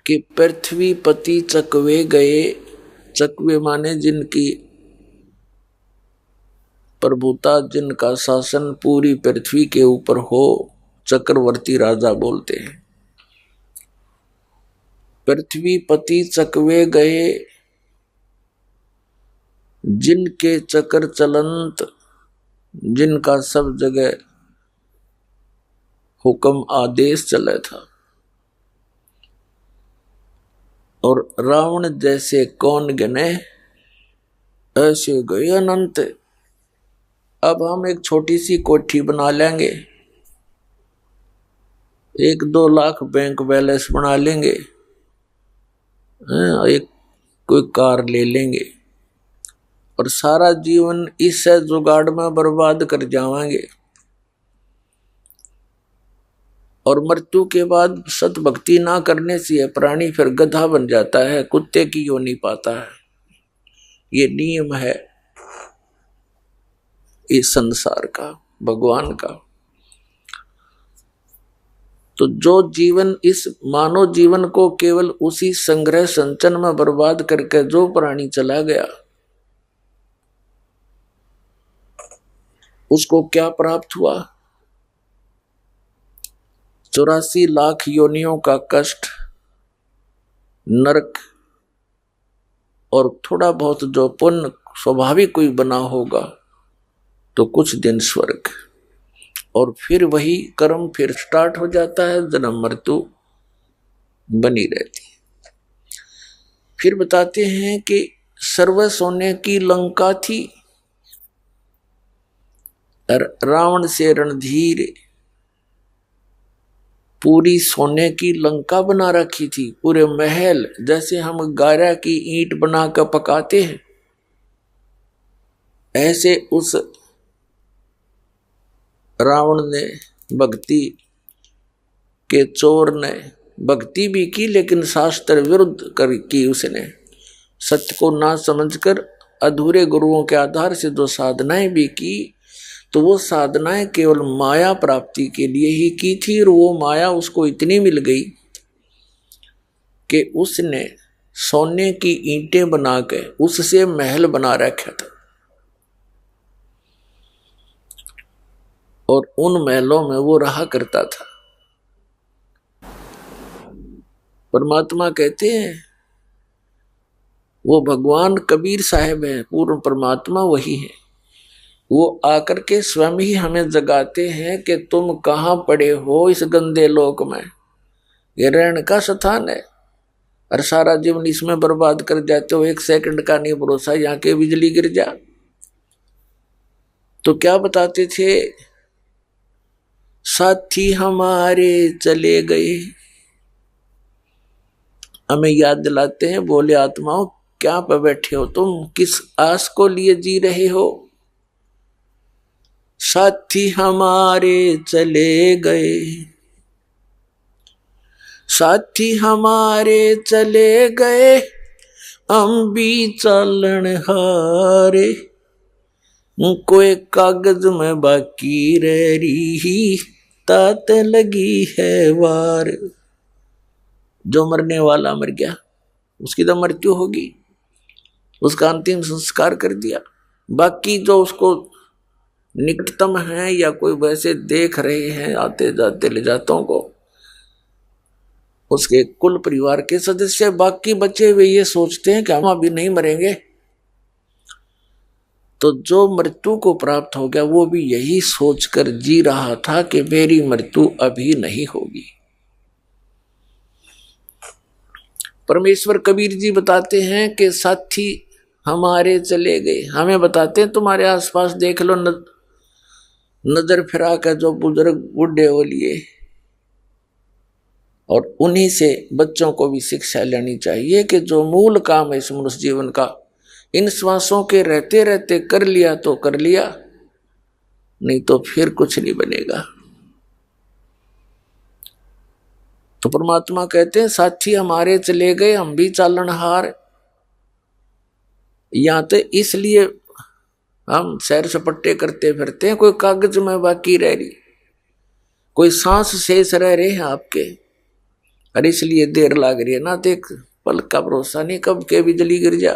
कि पृथ्वी पति चकवे गए। चकवे माने जिनकी प्रभुता, जिनका शासन पूरी पृथ्वी के ऊपर हो, चक्रवर्ती राजा बोलते हैं। पृथ्वी पति चकवे गए, जिनके चक्र चलंत, जिनका सब जगह हुक्म आदेश चला था। और रावण जैसे कौन गिने, ऐसे गए अनंत। अब हम एक छोटी सी कोठी बना लेंगे, 1-2 लाख बैंक बैलेंस बना लेंगे, एक कोई कार ले लेंगे और सारा जीवन इस जुगाड़ में बर्बाद कर जाएंगे। और मृत्यु के बाद सत भक्ति ना करने से यह प्राणी फिर गधा बन जाता है, कुत्ते की योनि पाता है। ये नियम है इस संसार का, भगवान का। तो जो जीवन, इस मानव जीवन को केवल उसी संग्रह संचन में बर्बाद करके जो प्राणी चला गया, उसको क्या प्राप्त हुआ? 84 लाख योनियों का कष्ट, नरक, और थोड़ा बहुत जो पुण्य स्वाभाविक कोई बना होगा तो कुछ दिन स्वर्ग, और फिर वही कर्म फिर स्टार्ट हो जाता है, जन्म मृत्यु बनी रहती है। फिर बताते हैं कि सर्व सोने की लंका थी, रावण से रणधीर पूरी सोने की लंका बना रखी थी, पूरे महल, जैसे हम गारा की ईंट बनाकर पकाते हैं, ऐसे उस रावण ने, भक्ति के चोर ने भक्ति भी की, लेकिन शास्त्र विरुद्ध की उसने। सत्य को ना समझकर अधूरे गुरुओं के आधार से जो साधनाएं भी की, तो वो साधनाएं केवल माया प्राप्ति के लिए ही की थी, और वो माया उसको इतनी मिल गई कि उसने सोने की ईंटें बना के उससे महल बना रखा था, और उन महलों में वो रहा करता था। परमात्मा कहते हैं, वो भगवान कबीर साहब है, पूर्ण परमात्मा वही है। वो आकर के स्वयं ही हमें जगाते हैं कि तुम कहाँ पड़े हो इस गंदे लोक में, ये रहने का स्थान है, और सारा जीवन इसमें बर्बाद कर जाते हो, 1 सेकंड का नहीं भरोसा, यहाँ के बिजली गिर जा। तो क्या बताते थे, साथी हमारे चले गए, हमें याद दिलाते हैं, बोले आत्माओं क्या पे बैठे हो तुम, किस आस को लिए जी रहे हो? साथी हमारे चले गए, साथी हमारे चले गए, हम भी चलन हारे, कोई कागज में बाकी रह रही, तात लगी है वार। जो मरने वाला मर गया, उसकी तो मृत्यु होगी, उसका अंतिम संस्कार कर दिया। बाकी जो उसको निकटतम है या कोई वैसे देख रहे हैं आते जाते ले जातों को, उसके कुल परिवार के सदस्य, बाकी बचे वे ये सोचते हैं कि हम अभी नहीं मरेंगे। तो जो मृत्यु को प्राप्त हो गया वो भी यही सोचकर जी रहा था कि मेरी मृत्यु अभी नहीं होगी। परमेश्वर कबीर जी बताते हैं कि साथी हमारे चले गए, हमें बताते हैं तुम्हारे आसपास देख लो, नजर फिरा कर जो बुजुर्ग बूढ़े हो लिए, और उन्हीं से बच्चों को भी शिक्षा लेनी चाहिए कि जो मूल काम है इस मनुष्य जीवन का, इन श्वासों के रहते रहते कर लिया तो कर लिया, नहीं तो फिर कुछ नहीं बनेगा। तो परमात्मा कहते हैं साथी हमारे चले गए, हम भी चालनहार। या तो इसलिए हम सैर सपट्टे करते फिरते हैं, कोई कागज में बाकी रह रही, कोई सांस शेष रह रहे हैं आपके, और इसलिए देर लाग रही है ना, देख पल का भरोसा नहीं, कब के बिजली गिर जा।